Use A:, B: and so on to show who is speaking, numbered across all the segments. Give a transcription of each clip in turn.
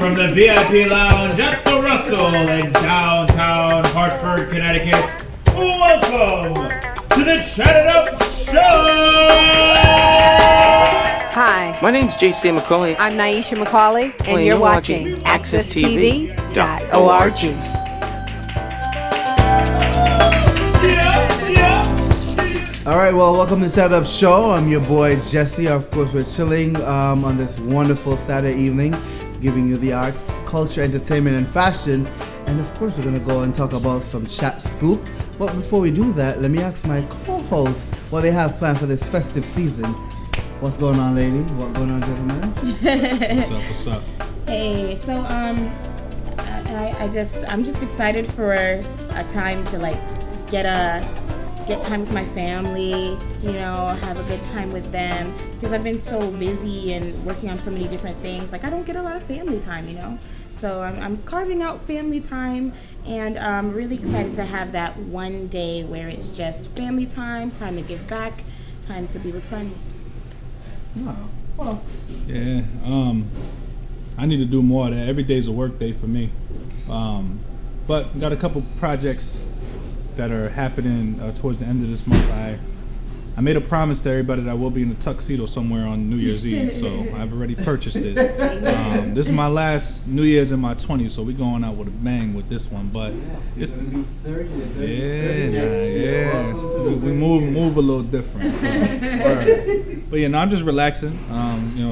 A: from the VIP Lounge at the Russell in downtown Hartford, Connecticut, welcome to the Chat It Up Show!
B: Hi,
C: My name's Jessi McCauley.
B: I'm Naisha McCauley, and you're watching AccessTV.org.
D: All right, well, welcome to Chat Up Show. I'm your boy Jessi. Of course, we're chilling on this wonderful Saturday evening, giving you the arts, culture, entertainment, and fashion. And of course, we're gonna go and talk about some chat scoop. But before we do that, let me ask my co-hosts what they have planned for this festive season. What's going on, ladies? What's going on, gentlemen?
A: What's up?
E: Hey, so I'm just excited for a time to get time with my family, you know, have a good time with them, because I've been so busy and working on so many different things. Like, I don't get a lot of family time, you know. So I'm carving out family time, and I'm really excited to have that one day where it's just family time to give back, time to be with friends.
D: Oh, well.
A: Yeah, I need to do more of that. Every day's a work day for me. But got a couple projects that are happening towards the end of this month. I made a promise to everybody that I will be in a tuxedo somewhere on New Year's Eve, so I've already purchased it. This is my last New Year's in my 20s, so we're going out with a bang with this one. But
D: Yes, you're gonna be 30
A: yeah. We move a little different. So, right. But I'm just relaxing.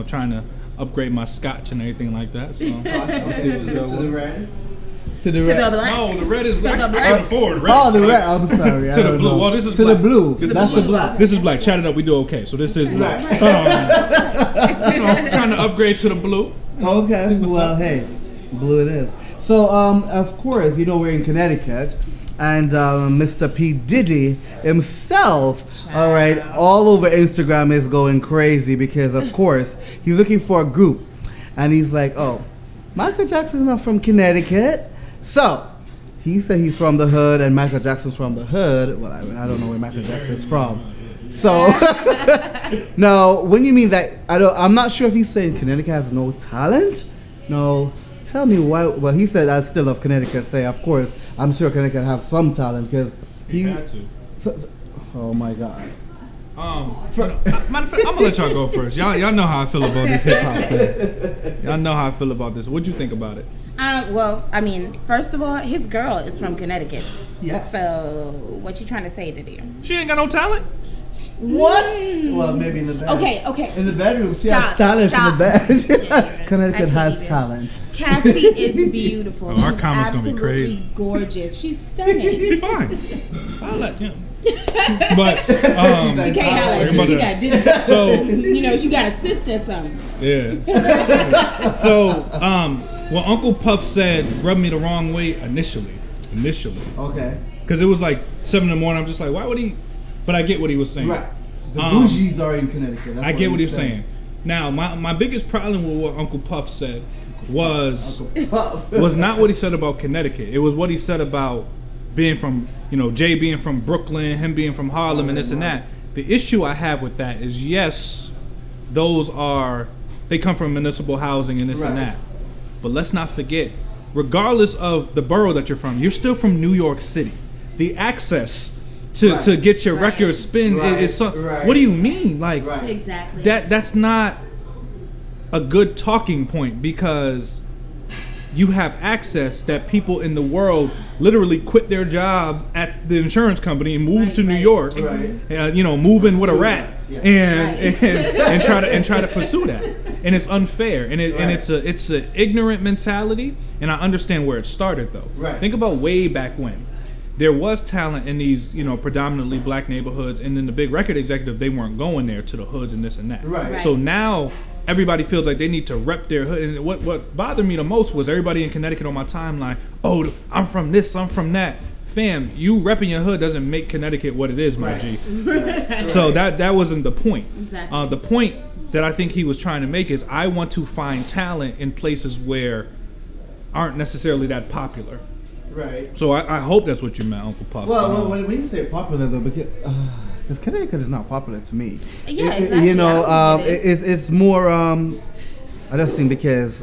A: Trying to upgrade my scotch and everything like that. So
D: to the red?
E: To the black.
A: No, the red is black.
E: the
A: I
E: black.
A: can afford red.
D: Oh, the red. I'm sorry.
A: To the blue. Well, this is
D: to
A: black.
D: the blue.
A: This is
D: That's
A: blue.
D: the black.
A: This is black. Chat it up. We do okay. So this is black. Trying to upgrade to the blue.
D: Okay. Well,
A: up.
D: hey, blue it is. So, of course, we're in Connecticut, and Mr. P. Diddy himself, all right, all over Instagram is going crazy because, of course, he's looking for a group, and he's like, oh, Michael Jackson's not from Connecticut, so he said he's from the hood, and Michael Jackson's from the hood. Well, I don't know where Michael Jackson's from. So now, when you mean that, I'm not sure if he's saying Connecticut has no talent. No, tell me why. Well, he said I still love Connecticut. Say, of course, I'm sure Connecticut have some talent because
A: he had to.
D: Oh my God.
A: Matter of fact, I'm gonna let y'all go first. Y'all know how I feel about this hip hop thing. Y'all know how I feel about this. What'd you think about it?
E: Well, I mean, first of all, his girl is from Connecticut.
D: Yes.
E: So, what you trying to say, Diddy?
A: She ain't got no talent.
D: What? Well, maybe in the bedroom.
E: Okay.
D: In the bedroom, she has talent in the bedroom. Connecticut has talent.
E: Cassie is beautiful.
A: Our
E: She's
A: comment's gonna be crazy.
E: absolutely gorgeous. She's stunning.
A: She fine. I'll let him. But
E: She can't holler at you. She got Diddy.
A: So
E: you got a sister or something.
A: yeah. So what Uncle Puff said rubbed me the wrong way initially.
D: Okay.
A: Because it was like 7 in the morning. I'm just like, why would he? But I get what he was saying.
D: Right. The bougies are in Connecticut. That's
A: I get what he was
D: saying.
A: saying. Now, my biggest problem with what Uncle Puff said was not what he said about Connecticut. It was what he said about being from, Jay being from Brooklyn, him being from Harlem, and this and that. The issue I have with that is, yes, they come from municipal housing and this and that. But let's not forget, regardless of the borough that you're from, you're still from New York City. The access to get your record spin is something. What do you mean? Like,
E: Exactly.
A: That's not a good talking point, because you have access that people in the world literally quit their job at the insurance company and move to New York, move in with a rat and try to pursue that, and it's unfair, and it's a ignorant mentality, and I understand where it started though. Think about way back when there was talent in these predominantly black neighborhoods, and then the big record executive, they weren't going there to the hoods and this and that. So now everybody feels like they need to rep their hood, and what bothered me the most was everybody in Connecticut on my timeline, oh, I'm from this, I'm from that. Fam, you repping your hood doesn't make Connecticut what it is, my G. So that wasn't the point.
E: Exactly.
A: The point that I think he was trying to make is, I want to find talent in places where aren't necessarily that popular. So I hope that's what you meant, Uncle Puff.
D: Well, when you say popular though, because Connecticut is not popular to me.
E: Yeah, exactly.
D: It's more. I just think because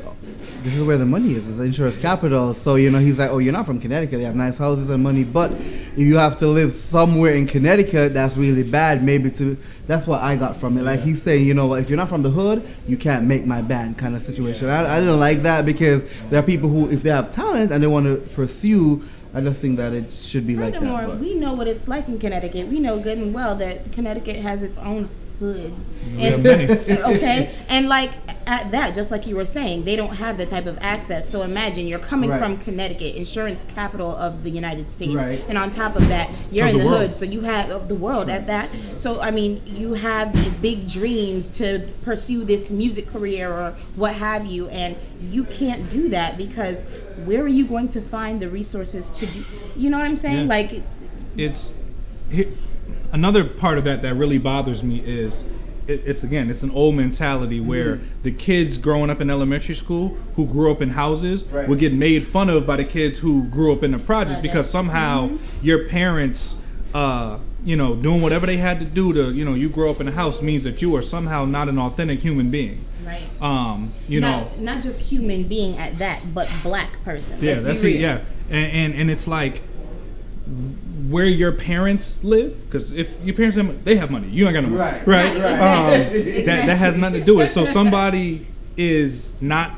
D: this is where the money is. It's insurance capital. So, he's like, oh, you're not from Connecticut. They have nice houses and money. But if you have to live somewhere in Connecticut, that's really bad. That's what I got from it. Like, he's saying, if you're not from the hood, you can't make my band kind of situation. I didn't like that because there are people who, if they have talent and they want to pursue, I just think that it should be like that.
E: Furthermore, we know what it's like in Connecticut. We know good and well that Connecticut has its own hoods. Okay? And like at that, just like you were saying, they don't have the type of access. So imagine you're coming from Connecticut, insurance capital of the United States. Right. And on top of that, you're in the hood. So you have of the world at that. So I mean, you have these big dreams to pursue this music career or what have you, and you can't do that because where are you going to find the resources to do, you know what I'm saying? Like
A: it's another part of that really bothers me is it's an old mentality where the kids growing up in elementary school who grew up in houses would get made fun of by the kids who grew up in the projects because somehow your parents doing whatever they had to do to you grow up in a house means that you are somehow not an authentic human being.
E: Right. Not just human being at that, but black person.
A: Yeah, that's it. Yeah, and it's like where your parents live, because if your parents have money, you ain't got no money. Right. That has nothing to do with it. So somebody is not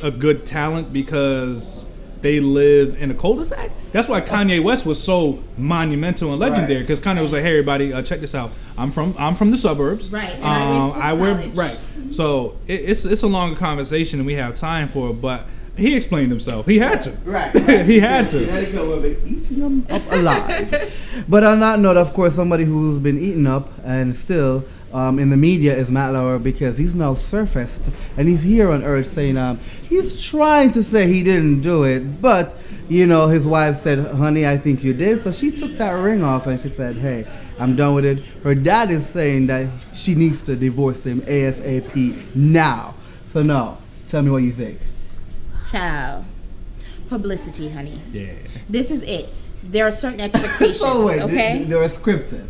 A: a good talent because they live in a cul-de-sac. That's why Kanye West was so monumental and legendary, because Kanye was like, hey everybody, check this out. I'm from the suburbs.
E: Right. And I went to college.
A: Right. So it's a longer conversation than we have time for, but he explained himself. He had to. Right. He had to.
D: Connecticut will be eating him up alive. But on that note, of course, somebody who's been eaten up and still in the media is Matt Lauer, because he's now surfaced and he's here on Earth saying he's trying to say he didn't do it, but his wife said, honey, I think you did. So she took that ring off and she said, hey, I'm done with it. Her dad is saying that she needs to divorce him ASAP now. So no, tell me what you think.
E: Child, publicity, honey.
A: Yeah.
E: This is it. There are certain expectations.
D: So wait,
E: okay?
D: They're scripted.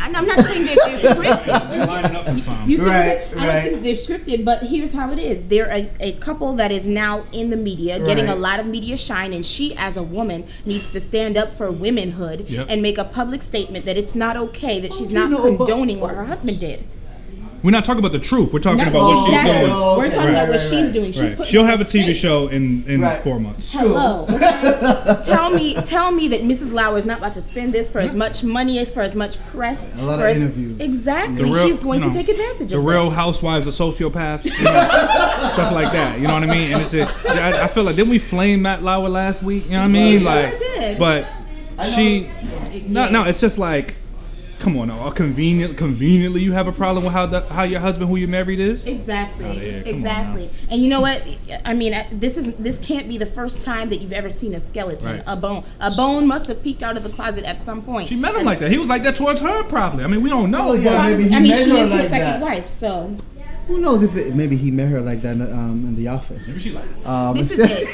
E: I'm not saying they're scripted.
A: They're lining up for some.
E: You see I don't think they're scripted, but here's how it is. They're a couple that is now in the media, getting a lot of media shine, and she, as a woman, needs to stand up for womanhood and make a public statement that it's not okay, that she's not condoning what her husband did.
A: We're not talking about the truth. We're talking about what she's doing.
E: We're talking about what she's doing.
A: She'll have a TV show in 4 months.
E: Hello. Okay? Tell me that Mrs. Lauer is not about to spend this for as much money, for as much press.
D: A lot of interviews.
E: Exactly. She's going to take advantage of it.
A: The Real Housewives of sociopaths. Stuff like that. You know what I mean? And I feel like, didn't we flame Matt Lauer last week? You know what I mean?
E: Sure did.
A: But it's just like, come on now, conveniently you have a problem with how your husband who you married is?
E: Exactly. And you know what? I mean, this can't be the first time that you've ever seen a skeleton, a bone. A bone must have peeked out of the closet at some point.
A: She met him like that. He was like that towards her, probably. I mean, we don't know.
D: Oh, yeah, maybe he met
E: she
D: her
E: is
D: like
E: his second
D: that.
E: wife, so.
D: Who knows if maybe he met her like that in the office.
A: Maybe she like
E: this is it.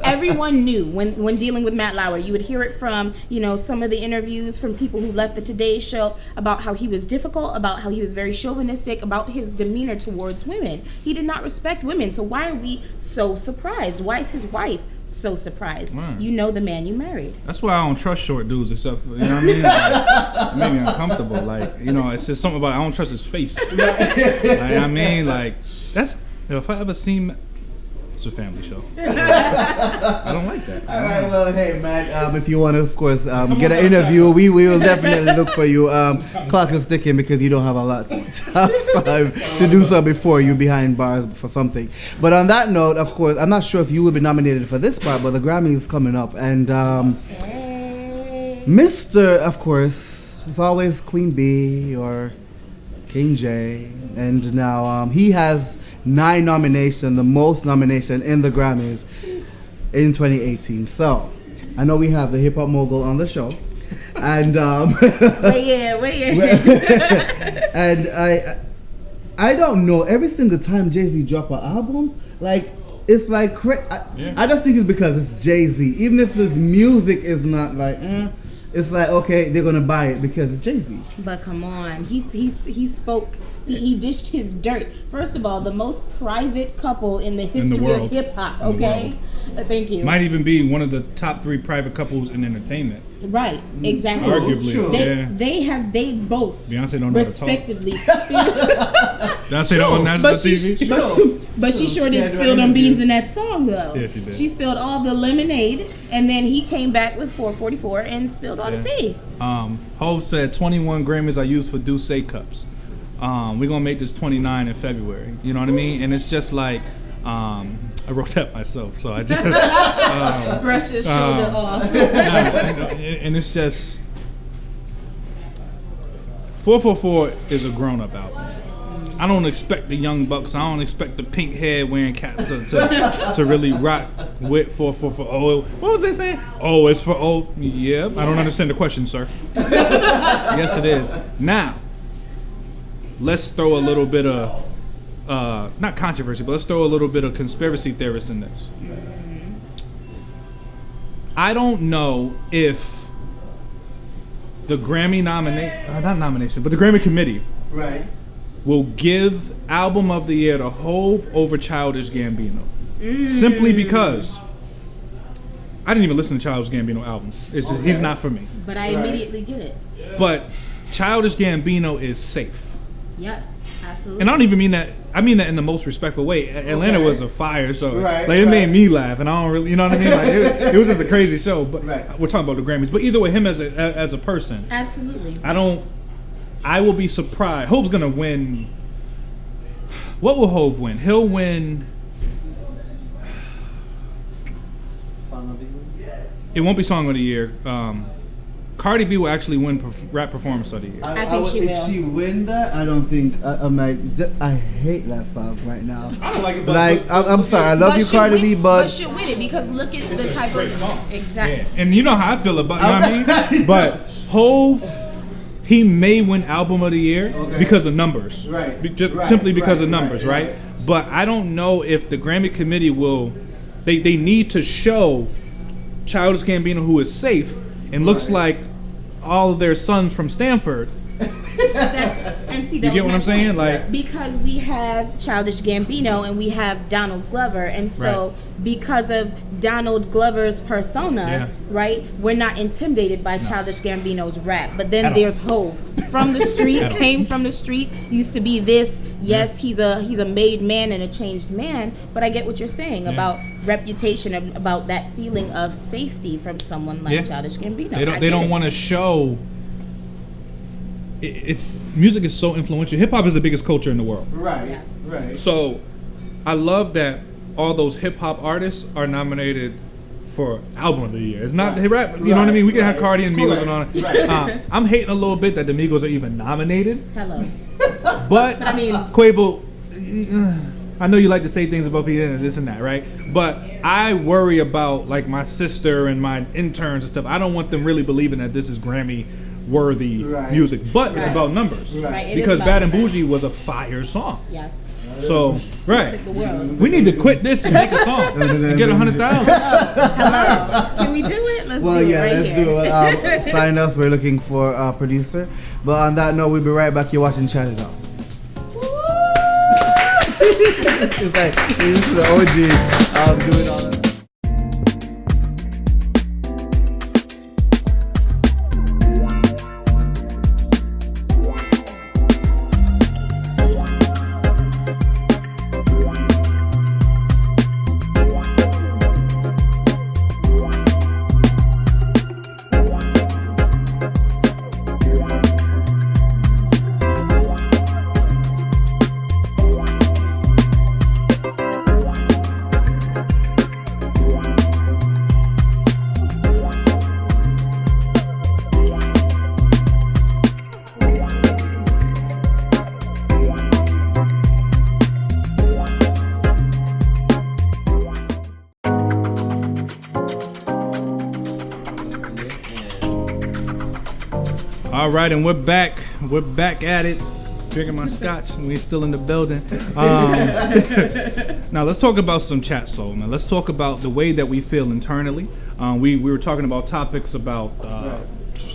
E: Everyone knew when dealing with Matt Lauer. You would hear it from some of the interviews from people who left the Today Show about how he was difficult, about how he was very chauvinistic, about his demeanor towards women. He did not respect women. So why are we so surprised? Why is his wife so surprised?
A: Right.
E: You know the man you married.
A: That's why I don't trust short dudes, except for, you know what I mean? Like, it made me uncomfortable. Like, it's just something about I don't trust his face. I mean, like, if I ever seen, it's a family show. I don't like that.
D: All right, well, hey, Matt, if you want to, of course, get an interview, we will definitely look for you. Clock is ticking because you don't have a lot of time to do so before you're behind bars for something. But on that note, of course, I'm not sure if you will be nominated for this part, but the Grammy is coming up. And Mr., of course, is always Queen Bee or King J. And now he has 9 nominations, the most nomination in the Grammys in 2018. So, I know we have the hip hop mogul on the show, and
E: weigh in.
D: And I don't know. Every single time Jay-Z drop an album, like it's like I just think it's because it's Jay-Z. Even if his music is not like, it's like okay, they're gonna buy it because it's Jay-Z.
E: But come on, he spoke He dished his dirt. First of all, the most private couple in the history
A: world.
E: of hip hop. Okay, thank you.
A: Might even be one of the top 3 private couples in entertainment.
E: Right, exactly.
A: Arguably,
D: True.
E: They both
A: Beyonce don't know how to talk.
E: respectively
A: Beyonce don't on national TV.
E: But she sure did
D: Yeah,
E: spill them
D: interview.
E: beans in that song though.
A: Yeah, she did.
E: She spilled all the lemonade, and then he came back with 444 and spilled all the tea.
A: Hov said 21 Grammys I used for Douce cups. We're gonna make this 29 in February. You know what I mean? And it's just like I wrote that myself, so I just
E: Brush his shoulder off.
A: and it's just 444 is a grown-up album. I don't expect the young bucks. I don't expect the pink hair wearing cats to really rock with 444. Oh, what was they saying? Oh, it's for old. Yeah, I don't understand the question, sir. Yes, it is. Now, let's throw a little bit of not controversy, but let's throw a little bit of conspiracy theorists in this. I don't know if the Grammy the Grammy committee
D: Right.
A: will give Album of the Year to Hov over Childish Gambino. Simply because I didn't even listen to Childish Gambino album. It's just, he's not for me.
E: But I immediately get it.
A: But Childish Gambino is safe.
E: Yeah, absolutely.
A: And I don't even mean that. I mean that in the most respectful way. Atlanta was a fire show.
D: Right,
A: Like it
D: right.
A: made me laugh, and I don't really, you know what I mean? Like it was just a crazy show. But
D: Right.
A: we're talking about the Grammys. But either way, him as a person,
E: Absolutely.
A: I will be surprised. Hov's gonna win. What will Hov win? He'll win.
D: Song of the year.
A: It won't be Song of the Year. Cardi B will actually win Rap Performance of the Year.
E: I think she will.
D: If she win that, I don't think I'm like. I hate that song right now.
A: I don't like it, but
D: Like I'm sorry, I love you, Cardi B,
E: but
D: but
E: she'll win it because look at
A: it's
E: the
A: a
E: type
A: great
E: of
A: song.
E: exactly.
A: Yeah. And you know how I feel about, you know what I mean? But Hov, he may win Album of the Year because of numbers.
D: Right.
A: Just
D: Right.
A: simply because
D: Right.
A: of numbers,
D: Right.
A: right? But I don't know if the Grammy committee will. They need to show Childish Gambino, who is safe and looks like all of their sons from Stanford.
E: You
A: get what I'm saying? Like,
E: because we have Childish Gambino and we have Donald Glover, and so because of Donald Glover's persona, right, we're not intimidated by Childish Gambino's rap. But then there's Hov from the street, came from the street, used to be this. Yes, he's a made man and a changed man. But I get what you're saying about reputation, about that feeling of safety from someone like Childish Gambino.
A: They don't want to show. It's music is so influential. Hip hop is the biggest culture in the world.
D: right,
E: Yes.
D: right.
A: So I love that all those hip hop artists are nominated for Album of the Year. It's not rap. You know what I mean? We can have Cardi and Migos and all that.
D: Right.
A: I'm hating a little bit that the Migos are even nominated.
E: Hello.
A: But
E: I mean,
A: Quavo, I know you like to say things about people, this and that, right? But I worry about like my sister and my interns and stuff. I don't want them really believing that this is Grammy worthy music, but it's about numbers.
E: Right.
A: Because Bad and Bougie was a fire song.
E: Yes.
A: So,
E: Took the world.
A: we need to quit this and make a song and get 100,000.
E: Hello. Can we do it? Let's do it right
D: let's
E: here.
D: do it. Sign us. We're looking for a producer. But on that note, we'll be right back. You're watching Chat It Up. It's like this is the OG doing all that.
A: All right, and we're back. We're back at it. Drinking my scotch. We're still in the building. Now let's talk about some chat soul. Now let's talk about the way that we feel internally. We were talking about topics about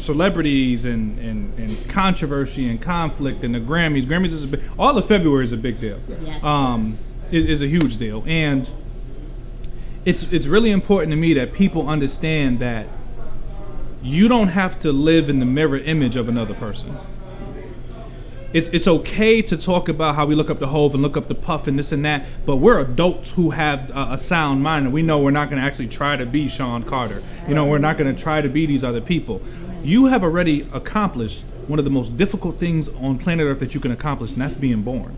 A: celebrities and controversy and conflict and the Grammys. Grammys is all of February is a big deal.
E: Yes.
A: It is a huge deal, and it's really important to me that people understand that you don't have to live in the mirror image of another person. It's okay to talk about how we look up to Hove and look up to Puff and this and that, but we're adults who have a sound mind, and we know we're not going to actually try to be Sean Carter. You know, we're not going to try to be these other people. You have already accomplished one of the most difficult things on planet Earth that you can accomplish, and that's being born.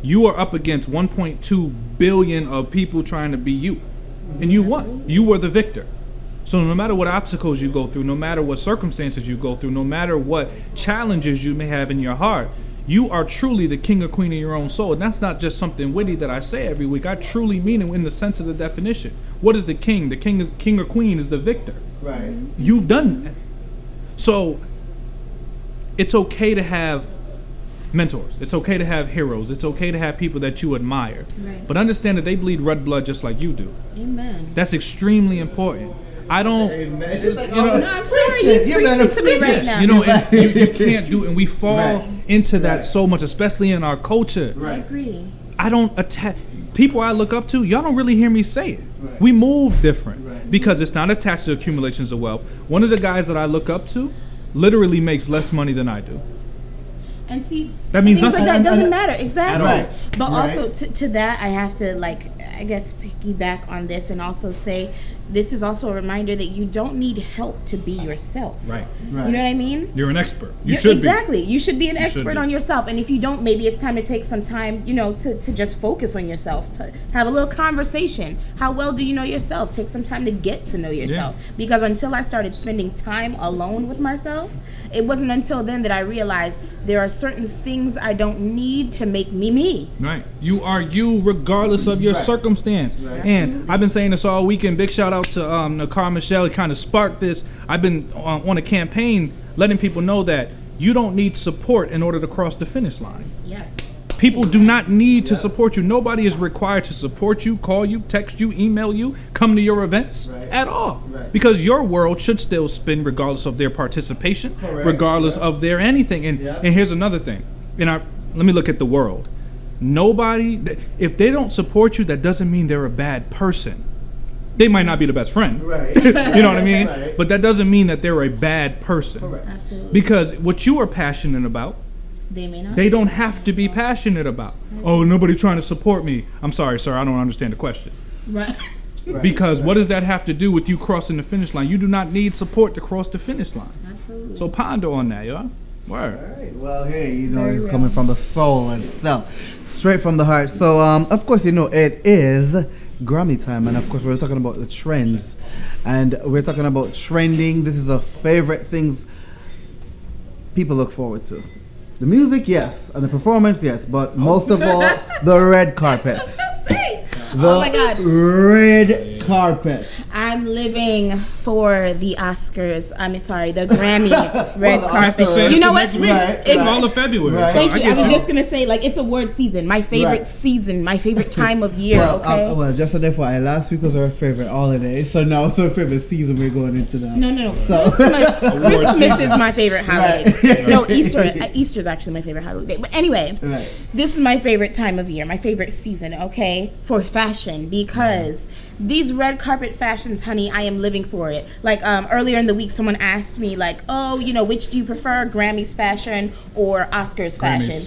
A: You are up against 1.2 billion of people trying to be you, and you won. You were the victor. So no matter what obstacles you go through, no matter what circumstances you go through, no matter what challenges you may have in your heart, you are truly the king or queen of your own soul. And that's not just something witty that I say every week. I truly mean it in the sense of the definition. What is the king? The king or queen is the victor.
D: Right.
A: You've done that. So it's okay to have mentors. It's okay to have heroes. It's okay to have people that you admire.
E: Right.
A: But understand that they bleed red blood just like you do.
E: Amen.
A: That's extremely important. I don't.
D: It's like,
E: No, I'm sorry. He's preaching to me right now.
A: You know, and you can't do it, and we fall into that
D: Right.
A: so much, especially in our culture.
E: I agree.
A: I don't attack people I look up to. Y'all don't really hear me say it.
D: Right.
A: We move different
D: Right.
A: because it's not attached to accumulations of wealth. One of the guys that I look up to literally makes less money than I do.
E: And see,
A: That means
E: things like
A: nothing.
E: that doesn't matter. Exactly.
A: Right.
E: But
D: Right.
E: also to that, I have to I guess piggyback on this and also say this is also a reminder that you don't need help to be yourself.
A: Right.
D: Right.
E: You know what I mean?
A: You're an expert. You
E: Yeah,
A: should
E: exactly. You should be an
A: should
E: expert
A: be.
E: on yourself. And if you don't, maybe it's time to take some time, to just focus on yourself, to have a little conversation. How well do you know yourself? Take some time to get to know yourself. Because until I started spending time alone with myself, it wasn't until then that I realized there are certain things I don't need to make me me.
A: be. Right. You are you regardless of your
D: Right.
A: circumstance.
D: Right.
A: And I've been saying this all weekend. Big shout out to Nakar Michelle. It kind of sparked this. I've been on a campaign letting people know that you don't need support in order to cross the finish line.
E: Yes.
A: People do not need to support you. Nobody is required to support you, call you, text you, email you, come to your events at all.
D: Right.
A: Because your world should still spin regardless of their participation,
D: Correct.
A: regardless of their anything. And
D: Yeah.
A: and here's another thing. Let me look at the world. Nobody, if they don't support you, that doesn't mean they're a bad person. They might not be the best friend.
D: Right.
A: You know what I mean?
D: Right.
A: But that doesn't mean that they're a bad person.
D: Correct.
E: Absolutely.
A: Because what you are passionate about,
E: They may not.
A: they don't have to be passionate about. Oh, nobody trying to support me. I'm sorry, sir, I don't understand the question.
E: Right.
D: Right.
A: Because what does that have to do with you crossing the finish line? You do not need support to cross the finish line.
E: Absolutely.
A: So ponder on that, y'all. Word.
D: All right. Well, hey, he's
E: real.
D: coming from the soul and self, straight from the heart. So, of course, it is Grammy time, and of course, we're talking about the trends, and we're talking about trending. This is a favorite things people look forward to. The music, yes, and the performance, yes, but most of all, the red carpet. The
E: Oh my gosh.
D: red carpet.
E: I'm living for the Oscars. the Grammy red
D: the
E: carpet.
D: Oscars.
E: You know what?
A: Next week.
D: Right,
A: It's
D: right.
A: all of February.
D: Right.
A: So
E: Thank you. I
A: get
E: was just gonna say, it's award season. My favorite
D: Right.
E: season. My favorite time of year. Okay.
D: Well, just an FYI, last week was our favorite holiday, so now it's our favorite season we're going into now.
E: No.
D: So-
E: Christmas is my favorite holiday.
D: Right.
E: No, Easter's actually my favorite holiday. But anyway,
D: Right.
E: this is my favorite time of year, my favorite season, okay, for fashion, because these red carpet fashions, honey, I am living for it. Earlier in the week, someone asked me, which do you prefer, Grammys fashion or Oscars fashion?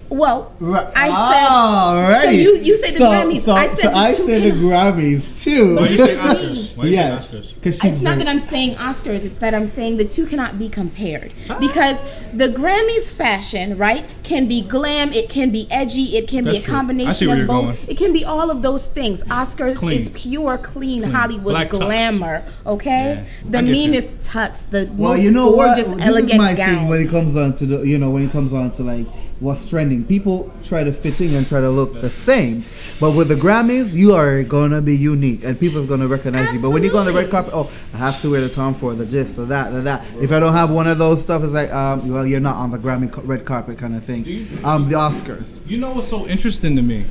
E: Well,
D: Right.
E: I said,
D: Alrighty.
E: so you say the Grammys.
D: So
E: I said
D: I
E: the two
D: say the
E: cannot-
D: Grammys too.
A: Why do you say
E: That's me.
A: Oscars? Why do you say
D: Yes,
A: Oscars?
D: because she's
E: It's not
D: very-
E: that I'm saying Oscars, it's that I'm saying the two cannot be compared. Because the Grammys fashion, right, can be glam, it can be edgy, it can
A: That's
E: be a
A: true. I see
E: combination
A: where
E: of
A: you're
E: both.
A: going.
E: It can be all of those things. Oscars
A: Clean.
E: is pure, clean Hollywood
A: Black tux.
E: glamour, okay?
A: Yeah.
E: The
A: I get you.
E: meanest tux, the
D: Well,
E: most
D: you know what?
E: gorgeous,
D: This
E: elegant
D: is my
E: gowns.
D: thing when it comes on to when it comes on to what's trending. People try to fit in and try to look the same, but with the Grammys, you are gonna be unique, and people are gonna recognize you. But when you go on the red carpet, I have to wear the Tom Ford, the this, or that, or that. If I don't have one of those stuff, it's well, you're not on the red carpet kind of thing. The Oscars.
A: You know what's so interesting to me?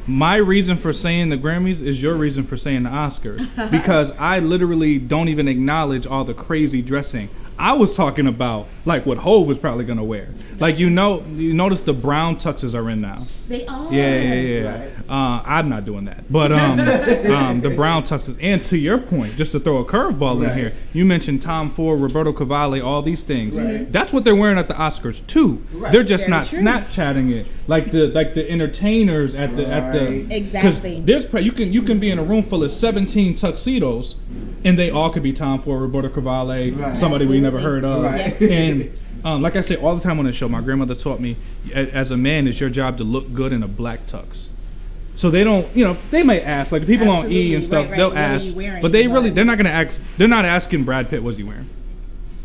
A: My reason for saying the Grammys is your reason for saying the Oscars, because I literally don't even acknowledge all the crazy dressing. I was talking about like what Hov was probably gonna wear. Like you notice the brown tuxes are in now.
E: They are.
A: Yeah. I'm not doing that, but the brown tuxes. And to your point, just to throw a curveball in here, you mentioned Tom Ford, Roberto Cavalli, all these things. Right. That's what they're wearing at the Oscars too. Right. They're just not Snapchatting it like the entertainers at the
E: exactly.
A: There's you can be in a room full of 17 tuxedos, and they all could be Tom Ford, Roberto Cavalli, somebody we never heard of, and. Like I say all the time on the show, my grandmother taught me, as a man, it's your job to look good in a black tux. So they don't, they may ask, like the people on E and stuff, they'll ask, but they're not gonna ask. They're not asking Brad Pitt, what's he wearing?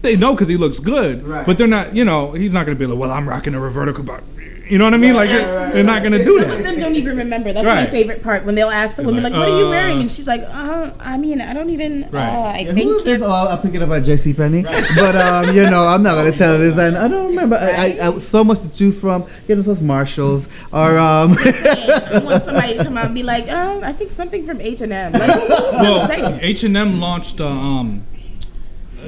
A: They know because he looks good, but they're not. He's not gonna be like, well, I'm rocking a Roberto Cavalli. You know what I mean? They're not gonna do that.
E: Some of them don't even remember. That's my favorite part, when they'll ask the woman, like, what are you wearing? And she's like, I don't even. I think.
D: Who is this? I'll pick it up at Jessi Penny. But I'm not gonna tell this. And I don't remember. I so much to choose from. Those Marshalls or.
E: I want somebody to come out and be like, I think something from H&M. Like,
A: H&M launched.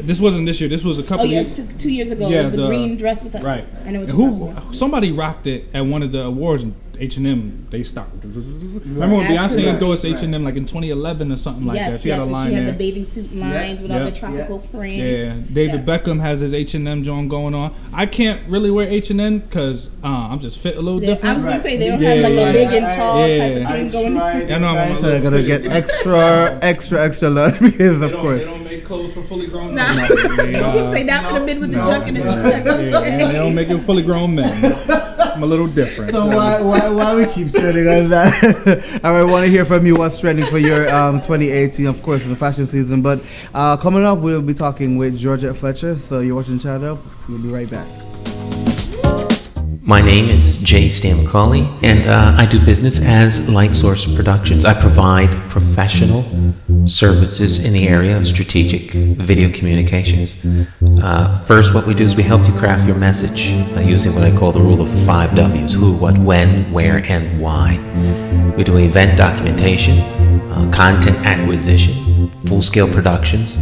A: This wasn't this year. This was a couple.
E: years. 2 years ago. Yeah, it was the green dress with the.
A: Right.
E: I know what you're talking about.
A: Somebody rocked it at one of the awards. And H&M, they stopped. Remember when Beyonce endorsed H&M like in 2011 or something like that? She had a line
E: she had
A: there.
E: the bathing suit lines with all the tropical prints.
A: Yeah, David Beckham has his H&M joint going on. I can't really wear H&M because I'm just fit a little different.
E: I was gonna say they don't have like a big and tall type of thing going on.
D: So they're gonna get extra large because of course.
A: They don't make clothes for fully grown men.
E: I was gonna say not for the men with the junk and the check.
A: They don't make it fully grown men. I'm a little different.
D: So why we keep trending on that? I want to hear from you what's trending for your 2018, of course, in the fashion season. But coming up, we'll be talking with Georgette Fletcher. So you're watching Shadow. We'll be right back.
C: My name is J. Stan McCauley, and I do business as Light Source Productions. I provide professional services in the area of strategic video communications. First, what we do is we help you craft your message using what I call the rule of the 5 W's: who, what, when, where, and why. We do event documentation, content acquisition, full-scale productions,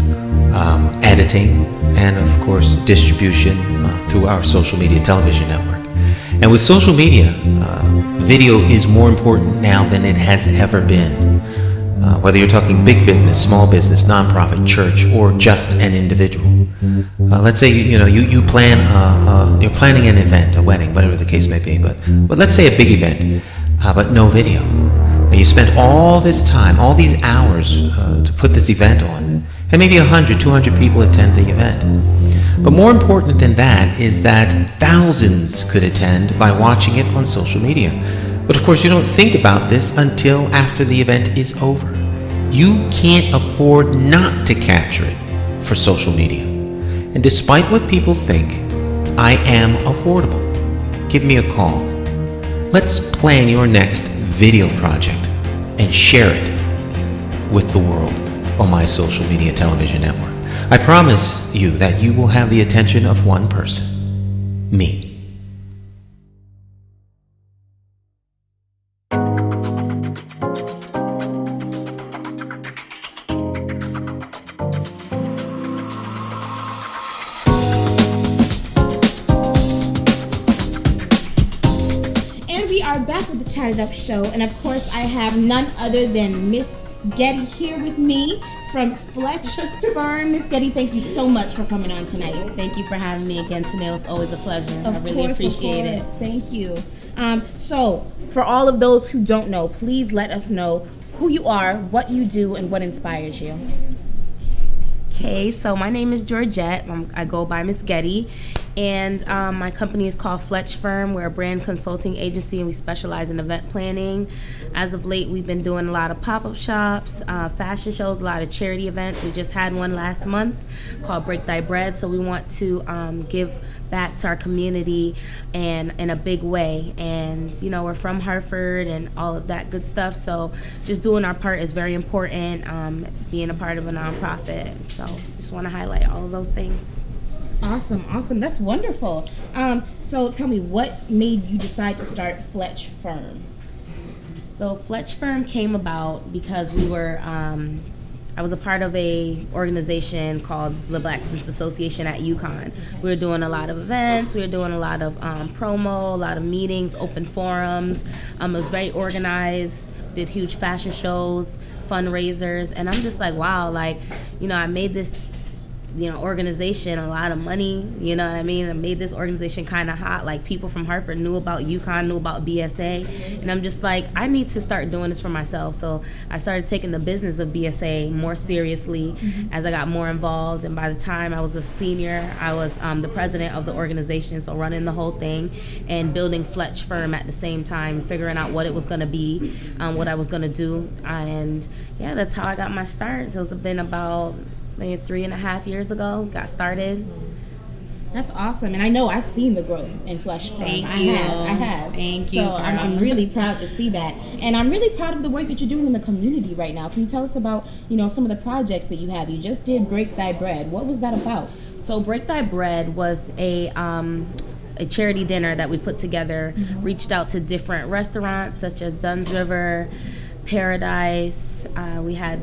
C: editing, and of course distribution through our social media television network. And with social media, video is more important now than it has ever been. Whether you're talking big business, small business, nonprofit, church, or just an individual. Let's say you plan you're planning an event, a wedding, whatever the case may be. But let's say a big event, but no video. You spent all this time, all these hours to put this event on, and maybe 100, 200 people attend the event. But more important than that is that thousands could attend by watching it on social media. But of course, you don't think about this until after the event is over. You can't afford not to capture it for social media. And despite what people think, I am affordable. Give me a call. Let's plan your next video project and share it with the world on my social media television network. I promise you that you will have the attention of one person, me.
E: And we are back with the Chatted Up Show, and of course I have none other than Miss Getty here with me from Fletch Firm. Miss Getty, thank you so much for coming on tonight.
F: Thank you for having me again, Tanil. It's always a pleasure. I really appreciate it.
E: Thank you. So, for all of those who don't know, please let us know who you are, what you do, and what inspires you.
F: Okay, so my name is Georgette. I go by Miss Getty, and my company is called Fletch Firm. We're a brand consulting agency, and we specialize in event planning. As of late, we've been doing a lot of pop-up shops, fashion shows, a lot of charity events. We just had one last month called Break Thy Bread, so we want to give back to our community and in a big way. And we're from Hartford and all of that good stuff, so just doing our part is very important, being a part of a nonprofit. So just want to highlight all of those things.
E: Awesome. That's wonderful. So tell me, what made you decide to start Fletch Firm?
F: So Fletch Firm came about because we were, I was a part of a organization called the Black Students Association at UConn. We were doing a lot of events, we were doing a lot of promo, a lot of meetings, open forums. It was very organized, did huge fashion shows, fundraisers, and I'm just like, wow, like, I made this organization a lot of money, you know what I mean? I made this organization kind of hot. Like, people from Hartford knew about UConn, knew about BSA, and I'm just like, I need to start doing this for myself. So I started taking the business of BSA more seriously as I got more involved, and by the time I was a senior, I was the president of the organization, so running the whole thing and building Fletch Firm at the same time, figuring out what it was going to be, what I was going to do, and yeah, that's how I got my start. So it's been about maybe 3.5 years ago, got started.
E: That's awesome, and I know I've seen the growth in Fletch Firm.
F: Thank you.
E: I have.
F: Thank you.
E: So I'm really proud to see that, and I'm really proud of the work that you're doing in the community right now. Can you tell us about some of the projects that you have? You just did Break Thy Bread. What was that about?
F: So Break Thy Bread was a charity dinner that we put together. Reached out to different restaurants such as Dunn's River, Paradise. We had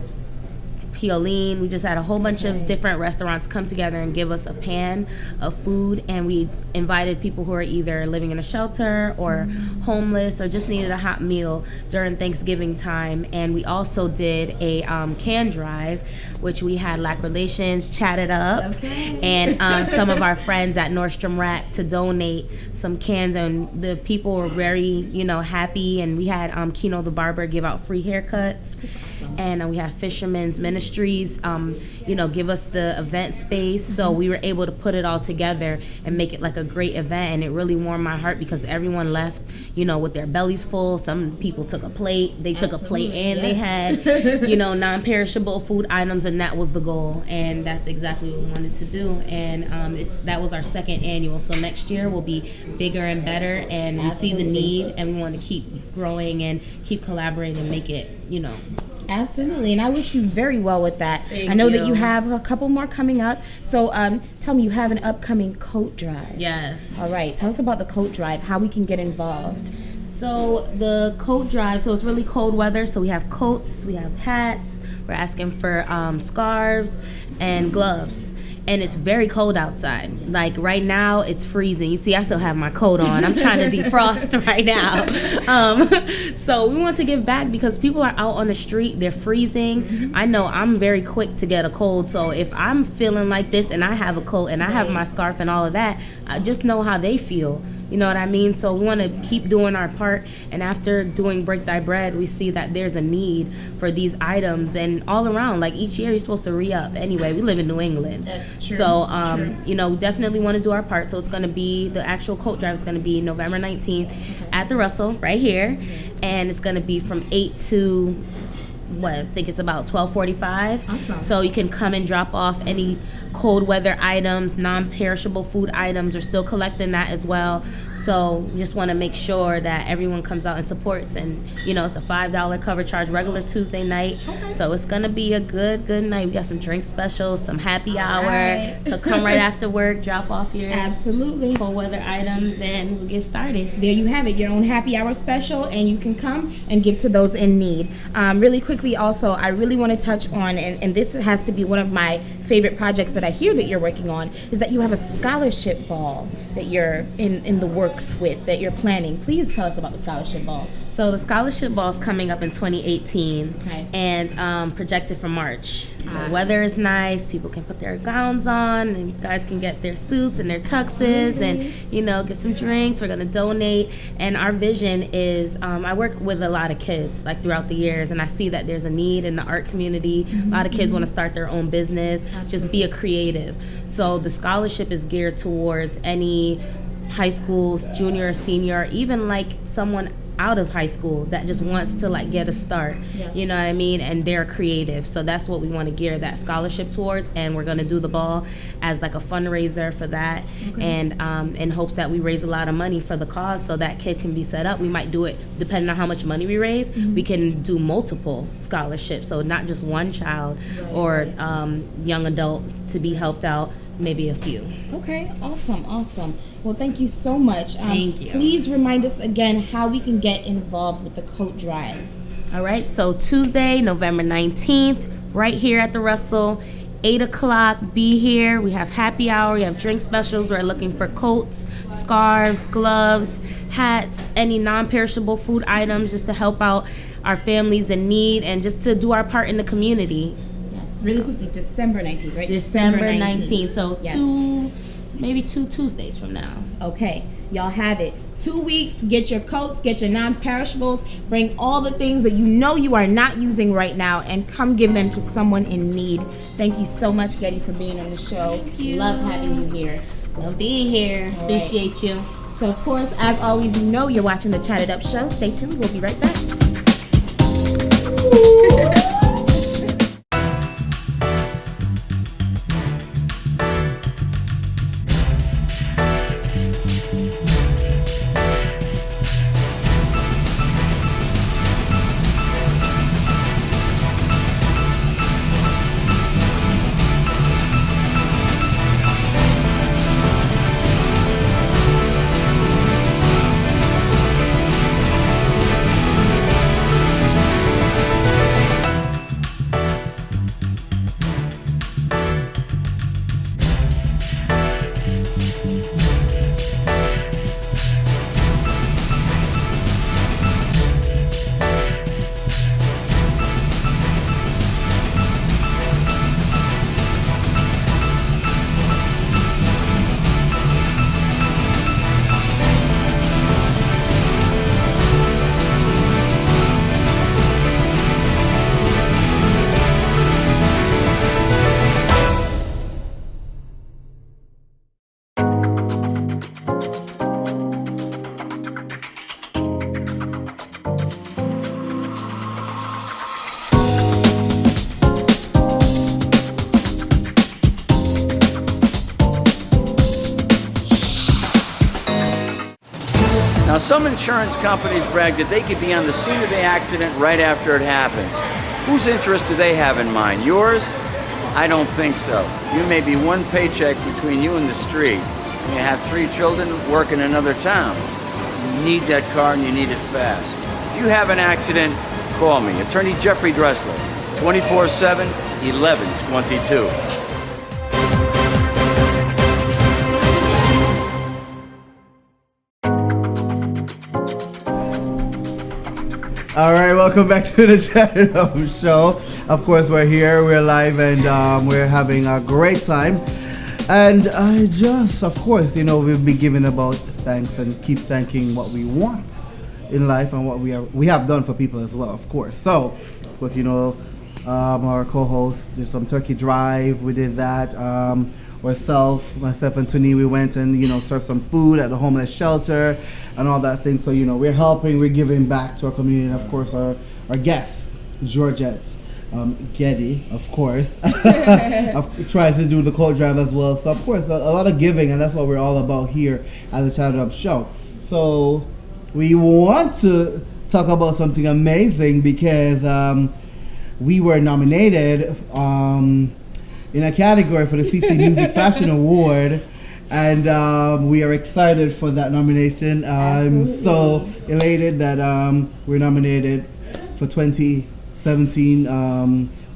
F: Pioline. We just had a whole bunch of different restaurants come together and give us a pan of food, and we invited people who are either living in a shelter or homeless or just needed a hot meal during Thanksgiving time. And we also did a can drive, which we had Lack Relations chatted up, and some of our friends at Nordstrom Rack to donate some cans, and the people were very happy. And we had Keno the barber give out free haircuts.
E: That's awesome.
F: And we have Fisherman's Ministries give us the event space. So we were able to put it all together and make it like a great event, and it really warmed my heart because everyone left with their bellies full. Some people took a plate, they took a plate, and they had non-perishable food items, and that was the goal, and that's exactly what we wanted to do. And that was our second annual, so next year will be bigger and better, and we see the need, and we want to keep growing and keep collaborating and make it
E: Absolutely, and I wish you very well with that.
F: Thank
E: I know
F: you.
E: that you have a couple more coming up. So tell me, you have an upcoming coat drive.
F: Yes.
E: All right, tell us about the coat drive, how we can get involved.
F: So the coat drive, so it's really cold weather, so we have coats, we have hats, we're asking for scarves and gloves. And it's very cold outside. Like right now, it's freezing. You see, I still have my coat on. I'm trying to defrost right now. So we want to give back because people are out on the street. They're freezing. I know I'm very quick to get a cold. So if I'm feeling like this and I have a coat and I have my scarf and all of that, I just know how they feel. You know what I mean? So we want to keep doing our part. And after doing Break Thy Bread, we see that there's a need for these items. And all around, like each year, you're supposed to re-up. Anyway, we live in New England.
E: True.
F: So, we definitely want to do our part. So it's going to be, the actual coat drive is going to be November 19th at the Russell, right here. And it's going to be from 8 to, I think it's about 12:45.
E: Awesome.
F: So you can come and drop off any cold weather items, non-perishable food items. We're still collecting that as well. So we just want to make sure that everyone comes out and supports. And, it's a $5 cover charge, regular Tuesday night.
E: Okay.
F: So it's going to be a good night. We got some drink specials, some happy hour.
E: right.
F: So come right after work, drop off your
E: Absolutely.
F: cold weather items, and we'll get started.
E: There you have it, your own happy hour special, and you can come and give to those in need. Really quickly also, I really want to touch on, and this has to be one of my favorite projects that I hear that you're working on, is that you have a scholarship ball that you're in the works with, that you're planning. Please tell us about the scholarship ball.
F: So the scholarship ball is coming up in 2018,
E: Okay.
F: and projected for March. The weather is nice. People can put their gowns on, and guys can get their suits and their tuxes, and get some drinks. We're gonna donate, and our vision is I work with a lot of kids like throughout the years, and I see that there's a need in the art community. A lot of kids want to start their own business, just be a creative. So the scholarship is geared towards any high schools, junior or senior, even like someone out of high school that just wants to like get a start.
E: Yes.
F: You know what I mean? And they're creative. So that's what we want to gear that scholarship towards, and we're going to do the ball as like a fundraiser for that. And in hopes that we raise a lot of money for the cause so that kid can be set up. We might do it depending on how much money we raise. We can do multiple scholarships, so not just one child or young adult to be helped out. maybe a few.
E: Okay, awesome. Well, thank you so much.
F: Thank you.
E: Please remind us again how we can get involved with the coat drive.
F: All right, so Tuesday, November 19th, right here at the Russell, 8 o'clock, be here. We have happy hour, we have drink specials. We're looking for coats, scarves, gloves, hats, any non-perishable food items, just to help out our families in need and just to do our part in the community.
E: Yes, really quickly, December 19th, right?
F: December 19th, so
E: yes.
F: maybe 2 Tuesdays from now.
E: Okay, y'all have it. 2 weeks, get your coats, get your non-perishables, bring all the things that you know you are not using right now and come give them to someone in need. Thank you so much, Getty, for being on the show.
F: Thank you.
E: Love having you here.
F: Love being here.
E: All
F: Appreciate
E: right.
F: you.
E: So, of course, as always, you know you're watching the Chat It Up show. Stay tuned. We'll be right back.
G: Now, some insurance companies brag that they could be on the scene of the accident right after it happens. Whose interest do they have in mind? Yours? I don't think so. You may be one paycheck between you and the street. You have 3 children, work in another town. You need that car and you need it fast. If you have an accident, call me. Attorney Jeffrey Dressler, 24/7, 1122.
D: All right, welcome back to the Chat It Up show. Of course, we're here, we're live, and we're having a great time. And I just, of course, we'll be giving about thanks and keep thanking what we want in life and what we have done for people as well, of course. So, of course, our co-host did some turkey drive. We did that. Myself and Tuni, we went and served some food at the homeless shelter and all that thing. So we're helping, we're giving back to our community, and of course our guest Georgette Getty, of course, tries to do the coat drive as well. So of course a lot of giving, and that's what we're all about here at the Chat It Up show. So we want to talk about something amazing because we were nominated in a category for the CT Music Fashion Award, and we are excited for that nomination. I'm so elated that we're nominated for 2017.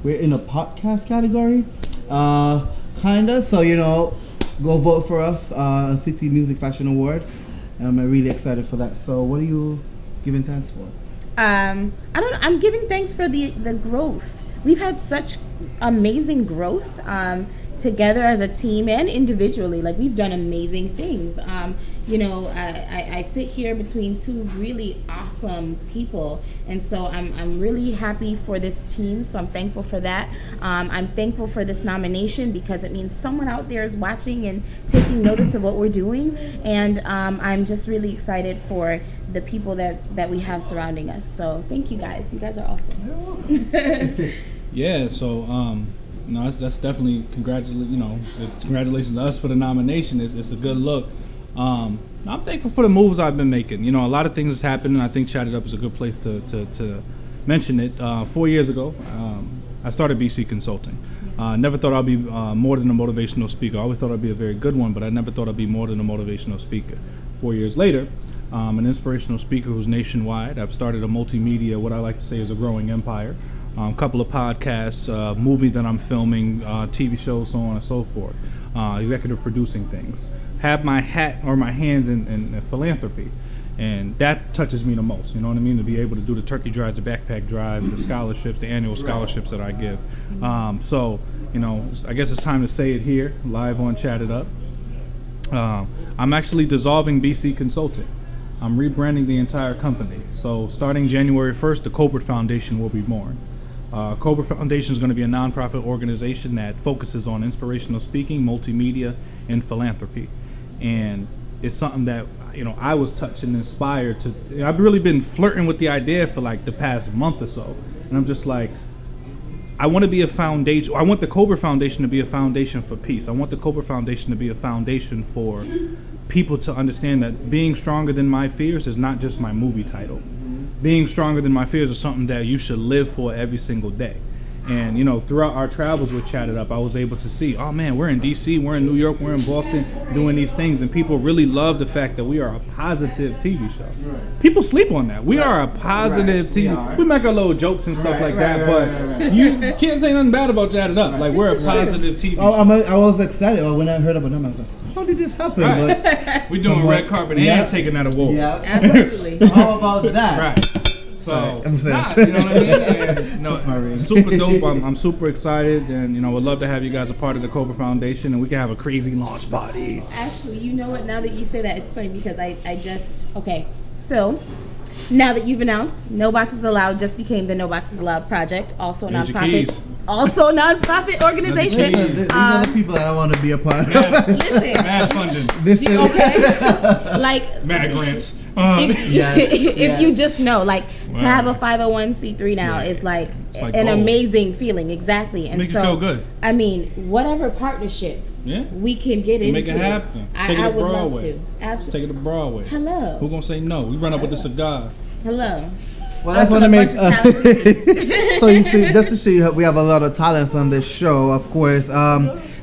D: We're in a podcast category, kinda. So go vote for us, CT Music Fashion Awards. I'm really excited for that. So what are you giving thanks for?
E: I'm giving thanks for the growth. We've had such amazing growth together as a team and individually. Like, we've done amazing things. I sit here between 2 really awesome people, and so I'm really happy for this team. So I'm thankful for that. I'm thankful for this nomination because it means someone out there is watching and taking notice of what we're doing, and I'm just really excited for the people that we have surrounding us. So thank you guys. You guys are awesome.
A: Yeah, so that's definitely congratulations to us for the nomination. It's a good look. I'm thankful for the moves I've been making. A lot of things has happened, and I think Chat It Up is a good place to mention it. 4 years ago, I started BC Consulting. Never thought I'd be more than a motivational speaker. I always thought I'd be a very good one, but I never thought I'd be more than a motivational speaker. 4 years later, I'm an inspirational speaker who's nationwide. I've started a multimedia, what I like to say is a growing empire. A couple of podcasts, movie that I'm filming, TV shows, so on and so forth. Executive producing things. Have my hat or my hands in philanthropy. And that touches me the most, you know what I mean? To be able to do the turkey drives, the backpack drives, the scholarships, the annual scholarships that I give. So, you know, I guess it's time to say it here, live on Chat It Up. I'm actually dissolving BC Consulting. I'm rebranding the entire company. So starting January 1st, the Colbert Foundation will be born. Colbert Foundation is going to be a nonprofit organization that focuses on inspirational speaking, multimedia, and philanthropy. And it's something that, you know, I was touched and inspired to. I've really been flirting with the idea for like the past month or so, and I'm just like, I want to be a foundation. I want the Colbert Foundation to be a foundation for peace. I want the Colbert Foundation to be a foundation for people to understand that being stronger than my fears is not just my movie title. Being stronger than my fears is something that you should live for every single day. And, you know, throughout our travels with Chat It Up, I was able to see, oh man, we're in D.C., we're in New York, we're in Boston doing these things. And people really love the fact that we are a positive TV show. People sleep on that. We are a positive TV. We make our little jokes and stuff like that, but you can't say nothing bad about Chat It Up. Like, we're a positive TV show.
D: I was excited when I heard about them. I was like, how did this happen?
A: Right.
D: But
A: we're doing red carpet and taking that award.
D: Yeah,
E: Absolutely.
D: How about that?
A: Right. So,
D: I'm
A: nah, you know what I mean? And, no, super dope. I'm super excited, and you know, would love to have you guys a part of the Colbert Foundation, and we can have a crazy launch party.
E: Actually, you know what? Now that you say that, it's funny because I just so now that you've announced No Boxes Allowed just became the No Boxes Allowed Project, also a
A: Major
E: nonprofit,
A: keys.
E: also a nonprofit organization.
D: Listen, these are the people that I want to be a part of.
E: Listen,
A: Mass funding,
D: This is
E: okay, like
A: mad grants.
E: if you just know, like to have a 501c3 now is like
A: like
E: an
A: gold.
E: Amazing feeling, exactly. And
A: Make you
E: so,
A: feel good.
E: I mean, whatever partnership we can get into,
A: Make it happen. Take it
E: I
A: to
E: would
A: Broadway.
E: love to. Absolutely.
A: Take it to Broadway.
E: Hello.
A: Who gonna say no? We run up with the cigar.
E: Hello.
D: Well, I just want to make. So you see, just to show you, we have a lot of talents on this show. Of course,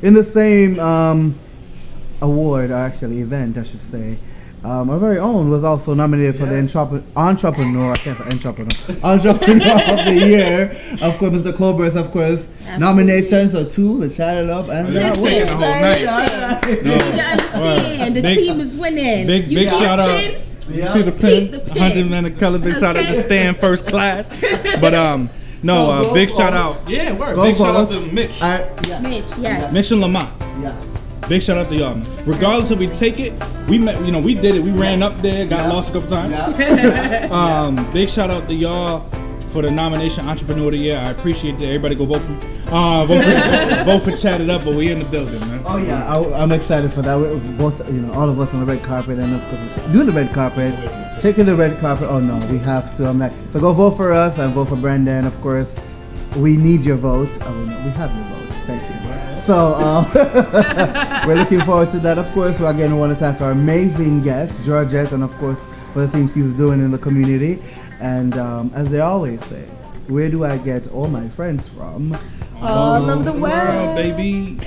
D: in the same award, or actually event, I should say. Our very own was also nominated for the entrepreneur. I can't say entrepreneur. Entrepreneur of the year. Of course, Mr. Colbert's, of course, nominations are 2, the Chat It Up, and
A: You're taking the whole night.
E: You understand? The team is winning.
A: Big shout out. You see the pin? 100 men of color. Big shout out to Stan First Class. But no, big shout out. Yeah, word. Big shout out to Mitch.
E: Mitch, yes.
A: Mitch and Lamont.
D: Yes.
A: Big shout out to y'all, man. Regardless if we take it, we met. You know, we did it. We ran up there, got lost a couple times. Big shout out to y'all for the nomination, Entrepreneur of the Year. I appreciate that. Everybody go vote for me. Vote for Chat It Up, but we in the building, man.
D: Oh yeah, I'm excited for that. We're both, you know, all of us on the red carpet, and of course we do the red carpet, taking the red carpet. Oh no, we have to. I'm like, so go vote for us and vote for Brandon. Of course, we need your vote. Oh, no, we have your vote. Thank you. So we're looking forward to that. Of course, we want to thank our amazing guest, Georgette, and of course for the things she's doing in the community. And as they always say, where do I get all my friends from?
F: All of the world,
A: baby.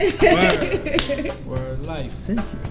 A: Word life.
D: Thank you.